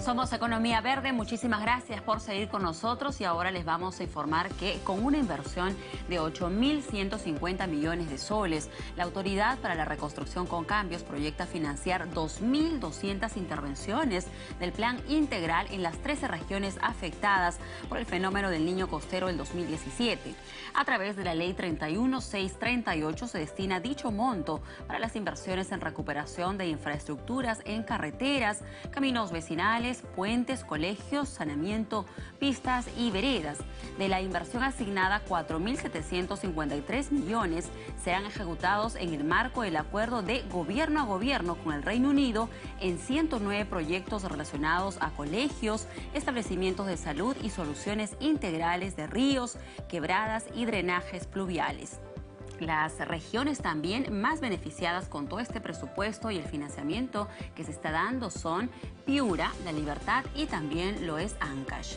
Somos Economía Verde, muchísimas gracias por seguir con nosotros y ahora les vamos a informar que con una inversión de 8.150 millones de soles, la Autoridad para la Reconstrucción con Cambios proyecta financiar 2.200 intervenciones del Plan Integral en las 13 regiones afectadas por el fenómeno del Niño Costero del 2017. A través de la Ley 31638 se destina dicho monto para las inversiones en recuperación de infraestructuras en carreteras, caminos vecinales, puentes, colegios, saneamiento, pistas y veredas. De la inversión asignada, 4.753 millones serán ejecutados en el marco del acuerdo de gobierno a gobierno con el Reino Unido en 109 proyectos relacionados a colegios, establecimientos de salud y soluciones integrales de ríos, quebradas y drenajes pluviales. Las regiones también más beneficiadas con todo este presupuesto y el financiamiento que se está dando son Piura, La Libertad y también lo es Ancash.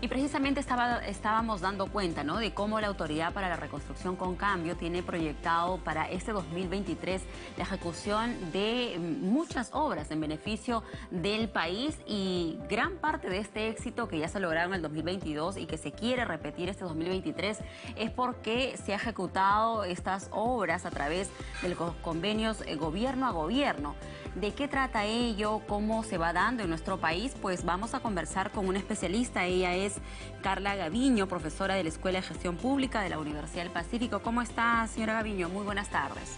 Y precisamente estábamos dando cuenta, ¿no?, de cómo la Autoridad para la Reconstrucción con Cambio tiene proyectado para este 2023 la ejecución de muchas obras en beneficio del país, y gran parte de este éxito que ya se lograron en el 2022 y que se quiere repetir este 2023 es porque se ha ejecutado estas obras a través de los convenios gobierno a gobierno. ¿De qué trata ello? ¿Cómo se va dando en nuestro país? Pues vamos a conversar con una especialista. Ella es Carla Gaviño, profesora de la Escuela de Gestión Pública de la Universidad del Pacífico. ¿Cómo está, señora Gaviño? Muy buenas tardes.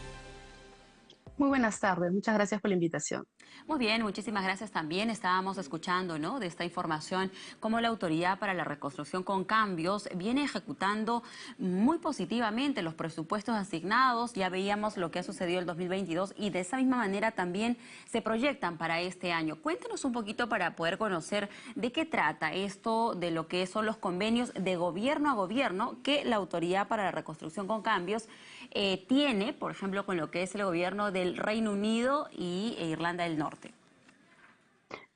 Muy buenas tardes, muchas gracias por la invitación. Muy bien, muchísimas gracias también. Estábamos escuchando, ¿no?, de esta información, cómo la Autoridad para la Reconstrucción con Cambios viene ejecutando muy positivamente los presupuestos asignados. Ya veíamos lo que ha sucedido el 2022 y de esa misma manera también se proyectan para este año. Cuéntenos un poquito para poder conocer de qué trata esto, de lo que son los convenios de gobierno a gobierno que la Autoridad para la Reconstrucción con Cambios tiene, por ejemplo, con lo que es el gobierno del Reino Unido y Irlanda del Norte.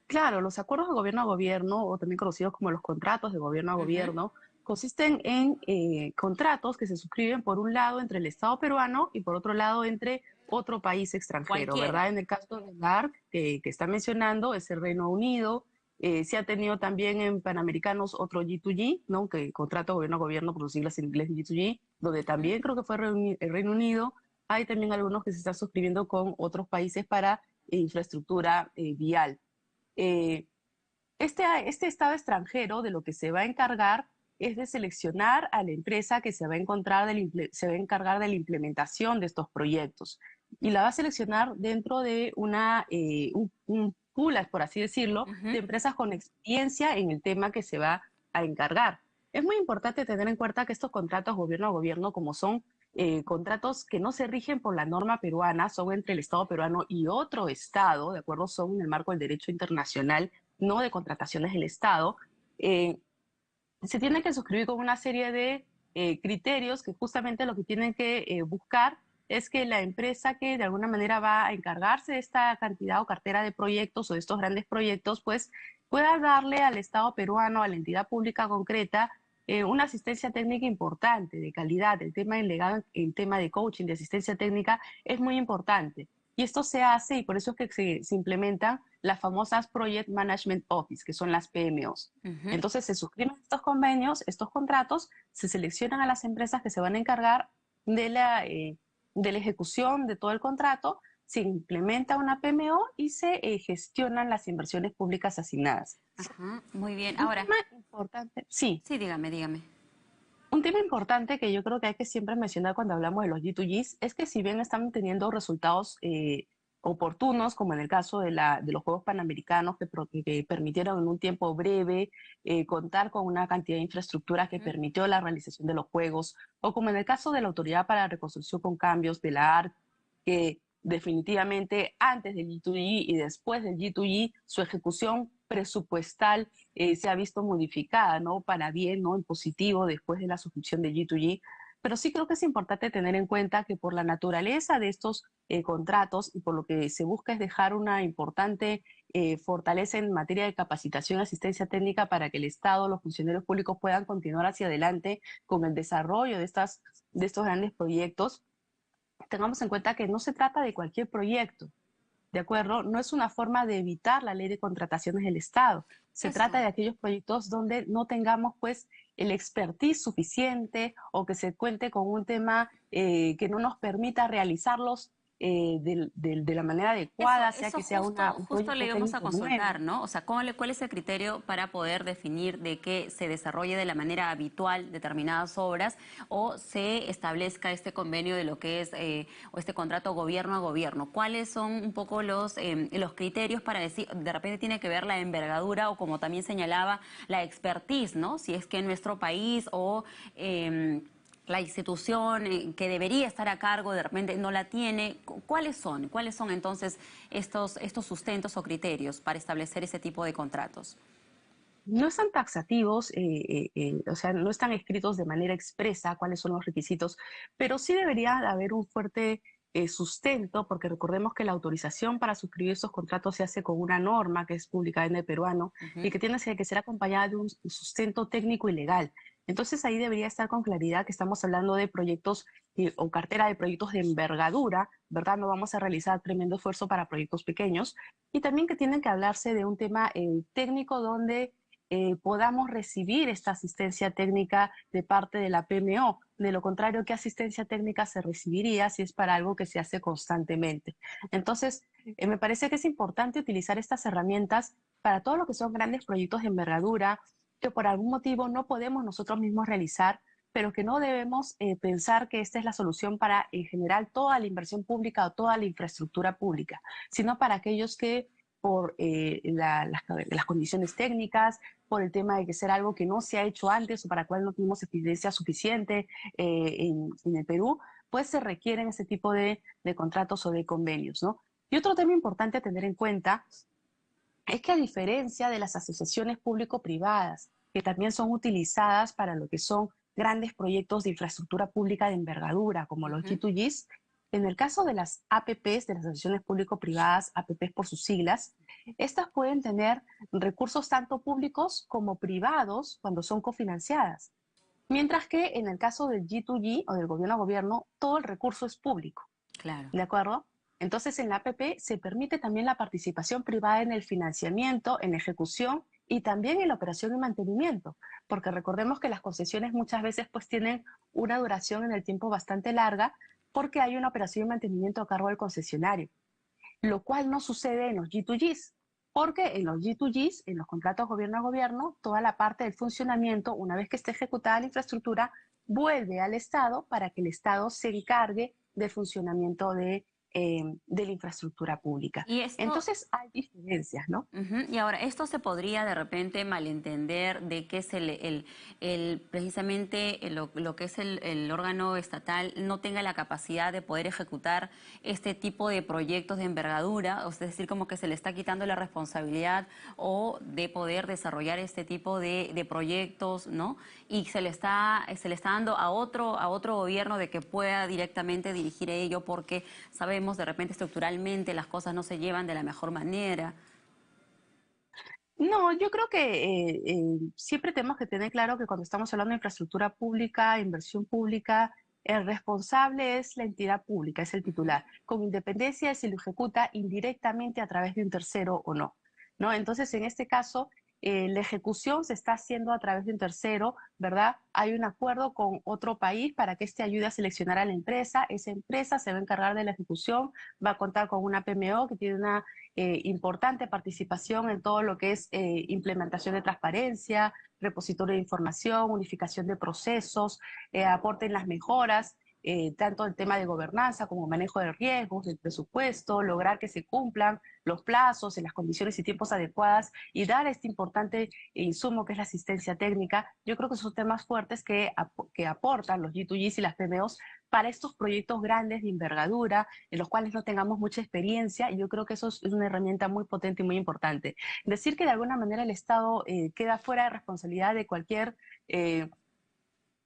Claro, los acuerdos de gobierno a gobierno, o también conocidos como los contratos de gobierno a Ujú. gobierno, consisten en contratos que se suscriben por un lado entre el Estado peruano y por otro lado entre otro país extranjero, Cualquiera. ¿verdad? En el caso del ARC que está mencionando es el Reino Unido. Se ha tenido también en Panamericanos otro G2G, ¿no? Que contrato gobierno a gobierno, por sus siglas en inglés G2G, donde Ujú. también creo que fue el Reino Unido. Hay también algunos que se están suscribiendo con otros países para infraestructura vial. Eh, este Estado extranjero de lo que se va a encargar es de seleccionar a la empresa que se va a se va a encargar de la implementación de estos proyectos, y la va a seleccionar dentro de un pool, por así decirlo, Ujú. de empresas con experiencia en el tema que se va a encargar. Es muy importante tener en cuenta que estos contratos gobierno a gobierno, como son contratos que no se rigen por la norma peruana, son entre el Estado peruano y otro Estado, ¿de acuerdo? Son en el marco del derecho internacional, no de contrataciones del Estado. eh, Se tiene que suscribir con una serie de criterios que justamente lo que tienen que buscar es que la empresa que de alguna manera va a encargarse de esta cantidad o cartera de proyectos o de estos grandes proyectos, pues pueda darle al Estado peruano, a la entidad pública concreta, una asistencia técnica importante, de calidad. El tema del legado, el tema de coaching, de asistencia técnica es muy importante. Y esto se hace, y por eso es que se implementan las famosas Project Management Office, que son las PMOs. Ujú. Entonces se suscriben estos convenios, estos contratos, se seleccionan a las empresas que se van a encargar de la ejecución de todo el contrato, se implementa una PMO y se gestionan las inversiones públicas asignadas. Ajá, muy bien. Un Ahora, tema importante, sí, sí, dígame, dígame. un tema importante que yo creo que hay que siempre mencionar cuando hablamos de los G2Gs es que si bien están teniendo resultados oportunos, como en el caso de los Juegos Panamericanos que permitieron en un tiempo breve contar con una cantidad de infraestructura que Ujú. permitió la realización de los Juegos, o como en el caso de la Autoridad para la Reconstrucción con Cambios, de la ARC, que definitivamente antes del G2G y después del G2G, su ejecución presupuestal se ha visto modificada, ¿no? Para bien, ¿no? En positivo después de la suscripción de G2G. Pero sí creo que es importante tener en cuenta que por la naturaleza de estos contratos y por lo que se busca es dejar una importante fortaleza en materia de capacitación y asistencia técnica para que el Estado, los funcionarios públicos puedan continuar hacia adelante con el desarrollo de estos grandes proyectos. Tengamos en cuenta que no se trata de cualquier proyecto. ¿de acuerdo? No es una forma de evitar la ley de contrataciones del Estado. Se trata Eso. de aquellos proyectos donde no tengamos pues el expertise suficiente o que se cuente con un tema que no nos permita realizarlos de la manera Eso, adecuada, sea eso que sea justo, un justo le proyecto íbamos a técnico nuevo. consultar, ¿no? O sea, ¿cuál es el criterio para poder definir de que se desarrolle de la manera habitual determinadas obras o se establezca este convenio de lo que es o este contrato gobierno a gobierno? ¿Cuáles son un poco los criterios para decir, de repente tiene que ver la envergadura o como también señalaba, la expertise, ¿no? Si es que en nuestro país o la institución que debería estar a cargo de repente no la tiene. ¿Cuáles son? ¿Cuáles son entonces estos sustentos o criterios para establecer ese tipo de contratos? No están taxativos, o sea, no están escritos de manera expresa cuáles son los requisitos, pero sí debería de haber un fuerte sustento, porque recordemos que la autorización para suscribir esos contratos se hace con una norma que es publicada en el peruano y Ujú. que tiene que ser acompañada de un sustento técnico y legal. Entonces ahí debería estar con claridad que estamos hablando de proyectos o cartera de proyectos de envergadura, ¿verdad? No vamos a realizar tremendo esfuerzo para proyectos pequeños y también que tienen que hablarse de un tema técnico donde podamos recibir esta asistencia técnica de parte de la PMO. De lo contrario, ¿qué asistencia técnica se recibiría si es para algo que se hace constantemente? Entonces, me parece que es importante utilizar estas herramientas para todo lo que son grandes proyectos de envergadura que por algún motivo no podemos nosotros mismos realizar, pero que no debemos pensar que esta es la solución para, en general, toda la inversión pública o toda la infraestructura pública, sino para aquellos que por las condiciones técnicas, por el tema de que ser algo que no se ha hecho antes o para cual no tuvimos evidencia suficiente en el Perú, pues se requieren ese tipo de contratos o de convenios, ¿no? Y otro tema importante a tener en cuenta es que a diferencia de las asociaciones público-privadas, que también son utilizadas para lo que son grandes proyectos de infraestructura pública de envergadura, como los Ujú. G2Gs, en el caso de las APPs, de las asociaciones público-privadas, APPs por sus siglas, estas pueden tener recursos tanto públicos como privados cuando son cofinanciadas. Mientras que en el caso del G2G o del gobierno a gobierno, todo el recurso es público. Claro. ¿De acuerdo? Entonces, en la APP se permite también la participación privada en el financiamiento, en la ejecución y también en la operación y mantenimiento, porque recordemos que las concesiones muchas veces pues tienen una duración en el tiempo bastante larga porque hay una operación y mantenimiento a cargo del concesionario, lo cual no sucede en los G2Gs, porque en los G2Gs, en los contratos gobierno a gobierno, toda la parte del funcionamiento, una vez que esté ejecutada la infraestructura, vuelve al Estado para que el Estado se encargue del funcionamiento de la infraestructura pública. Y esto, Entonces hay diferencias, ¿no? ujú. Y ahora, esto se podría de repente malentender de que precisamente lo que es el órgano estatal no tenga la capacidad de poder ejecutar este tipo de proyectos de envergadura, o es decir, como que se le está quitando la responsabilidad o de poder desarrollar este tipo de proyectos, ¿no? Y se le está dando a otro gobierno de que pueda directamente dirigir ello porque sabemos de repente estructuralmente las cosas no se llevan de la mejor manera. No, yo creo que siempre tenemos que tener claro que cuando estamos hablando de infraestructura pública, inversión pública, el responsable es la entidad pública, es el Ujú. titular, con independencia de si lo ejecuta indirectamente a través de un tercero o no. ¿No? Entonces, en este caso, la ejecución se está haciendo a través de un tercero, ¿verdad? Hay un acuerdo con otro país para que éste ayude a seleccionar a la empresa. Esa empresa se va a encargar de la ejecución, va a contar con una PMO que tiene una importante participación en todo lo que es implementación de transparencia, repositorio de información, unificación de procesos, aporte en las mejoras, tanto el tema de gobernanza como manejo de riesgos, del presupuesto, lograr que se cumplan los plazos en las condiciones y tiempos adecuadas y dar este importante insumo que es la asistencia técnica. Yo creo que son temas fuertes que aportan los G2Gs y las PMOs para estos proyectos grandes de envergadura, en los cuales no tengamos mucha experiencia, y yo creo que eso es una herramienta muy potente y muy importante. Decir que de alguna manera el Estado queda fuera de responsabilidad de cualquier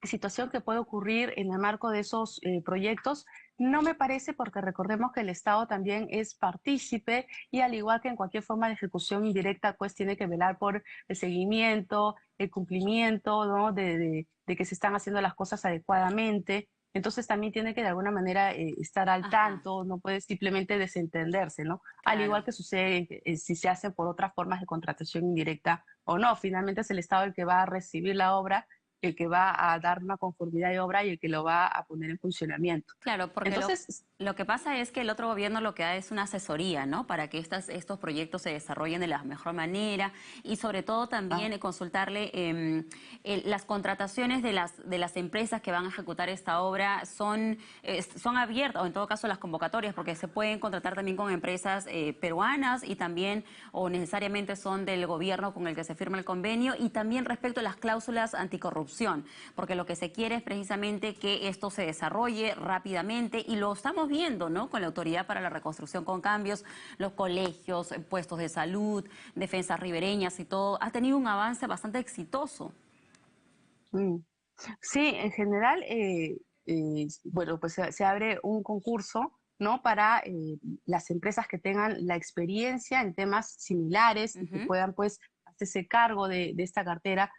situación que puede ocurrir en el marco de esos proyectos, no me parece porque recordemos que el Estado también es partícipe y al igual que en cualquier forma de ejecución indirecta, pues tiene que velar por el seguimiento, el cumplimiento, ¿no? de que se están haciendo las cosas adecuadamente. Entonces también tiene que de alguna manera estar al Ajá, tanto, no puede simplemente desentenderse, ¿no? Al igual claro. que sucede si se hace por otras formas de contratación indirecta o no. Finalmente es el Estado el que va a recibir la obra, el que va a dar una conformidad de obra y el que lo va a poner en funcionamiento. Claro, porque Entonces, lo que pasa es que el otro gobierno lo que da es una asesoría, ¿no? Para que estos proyectos se desarrollen de la mejor manera y sobre todo ah, también consultarle las contrataciones de las empresas que van a ejecutar esta obra son abiertas, o en todo caso las convocatorias, porque se pueden contratar también con empresas peruanas y también, o necesariamente son del gobierno con el que se firma el convenio, y también respecto a las cláusulas anticorrupción, porque lo que se quiere es precisamente que esto se desarrolle rápidamente y lo estamos viendo, ¿no? Con la Autoridad para la Reconstrucción con Cambios, los colegios, puestos de salud, defensas ribereñas y todo, ha tenido un avance bastante exitoso. mm. Sí, en general, bueno, pues se abre un concurso, ¿no? Para las empresas que tengan la experiencia en temas similares y que Ujú. puedan, pues, hacerse cargo de esta cartera.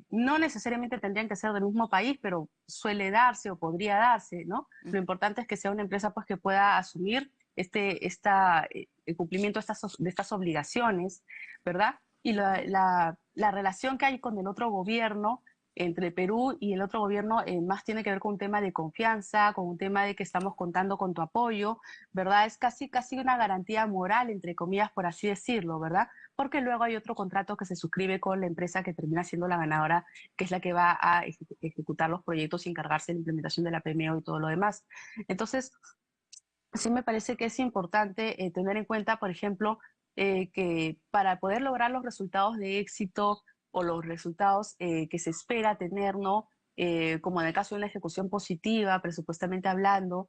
No necesariamente tendrían que ser del mismo país, pero suele darse o podría darse, ¿no? Lo importante es que sea una empresa, pues, que pueda asumir el cumplimiento de estas obligaciones, ¿verdad? Y la relación que hay con el otro gobierno entre Perú y el otro gobierno más tiene que ver con un tema de confianza, con un tema de que estamos contando con tu apoyo, ¿verdad? Es casi una garantía moral, entre comillas, por así decirlo, ¿verdad? Porque luego hay otro contrato que se suscribe con la empresa que termina siendo la ganadora, que es la que va a ejecutar los proyectos y encargarse de la implementación de la PMO y todo lo demás. Entonces, sí me parece que es importante tener en cuenta, por ejemplo, que para poder lograr los resultados de éxito o los resultados que se espera tener, ¿no? Como en el caso de una ejecución positiva, presupuestamente hablando,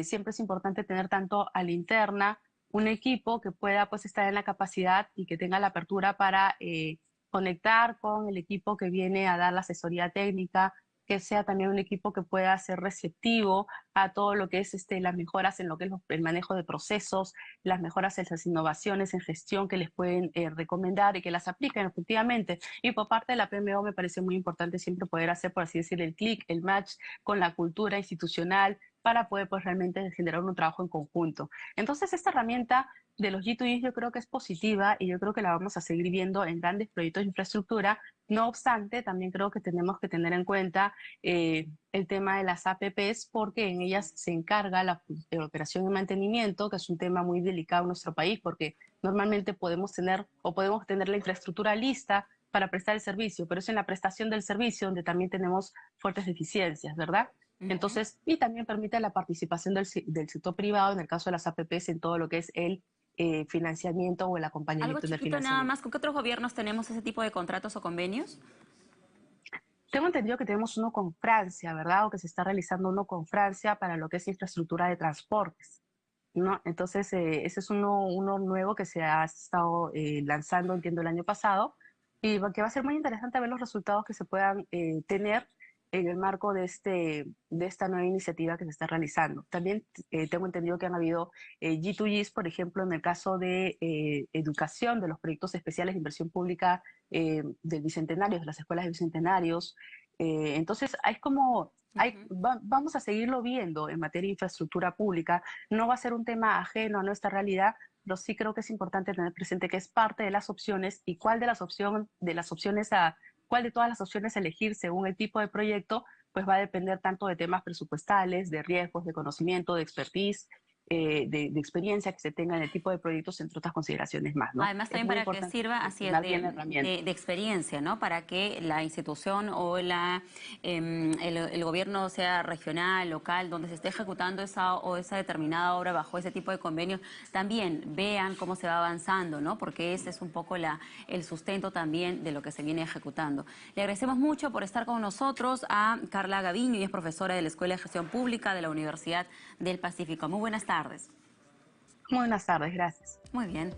siempre es importante tener tanto a la interna un equipo que pueda pues estar en la capacidad y que tenga la apertura para conectar con el equipo que viene a dar la asesoría técnica, que sea también un equipo que pueda ser receptivo a todo lo que es las mejoras en lo que es el manejo de procesos, las mejoras en las innovaciones en gestión que les pueden recomendar y que las apliquen efectivamente. Y por parte de la PMO me parece muy importante siempre poder hacer, por así decirlo, el clic, el match con la cultura institucional para poder pues realmente generar un trabajo en conjunto. Entonces esta herramienta de los G2E yo creo que es positiva y yo creo que la vamos a seguir viendo en grandes proyectos de infraestructura. No obstante, también creo que tenemos que tener en cuenta el tema de las APPs porque en ellas se encarga la operación y mantenimiento, que es un tema muy delicado en nuestro país porque normalmente podemos tener la infraestructura lista para prestar el servicio, pero es en la prestación del servicio donde también tenemos fuertes deficiencias, ¿verdad? Ujú. Entonces, y también permite la participación del sector privado, en el caso de las APPs, en todo lo que es el financiamiento o el Algo acompañamiento en el chiquito nada financiamiento. más. ¿Con qué otros gobiernos tenemos ese tipo de contratos o convenios? Tengo entendido que tenemos uno con Francia, ¿verdad? O que se está realizando uno con Francia para lo que es infraestructura de transportes, ¿no? Entonces, ese es uno nuevo que se ha estado lanzando, entiendo, el año pasado, y que va a ser muy interesante ver los resultados que se puedan tener en el marco de esta nueva iniciativa que se está realizando. También tengo entendido que han habido G2Gs, por ejemplo, en el caso de educación, de los proyectos especiales de inversión pública del Bicentenario, de las escuelas de Bicentenarios. Entonces, Ujú. vamos a seguirlo viendo en materia de infraestructura pública. No va a ser un tema ajeno a nuestra realidad, pero sí creo que es importante tener presente que es parte de las opciones y cuál cuál de todas las opciones elegir según el tipo de proyecto, pues va a depender tanto de temas presupuestales, de riesgos, de conocimiento, de expertise, de experiencia que se tenga en el tipo de proyectos, entre otras consideraciones más, ¿no? Además, Es también muy para que importante sirva, así es, seleccionar bien la herramienta. de experiencia, ¿no? Para que la institución o el gobierno sea regional, local, donde se esté ejecutando esa determinada obra bajo ese tipo de convenios, también vean cómo se va avanzando, ¿no? Porque ese es un poco el sustento también de lo que se viene ejecutando. Le agradecemos mucho por estar con nosotros a Carla Gaviño, y es profesora de la Escuela de Gestión Pública de la Universidad del Pacífico. Muy buenas tardes. Muy buenas tardes, gracias. Muy bien.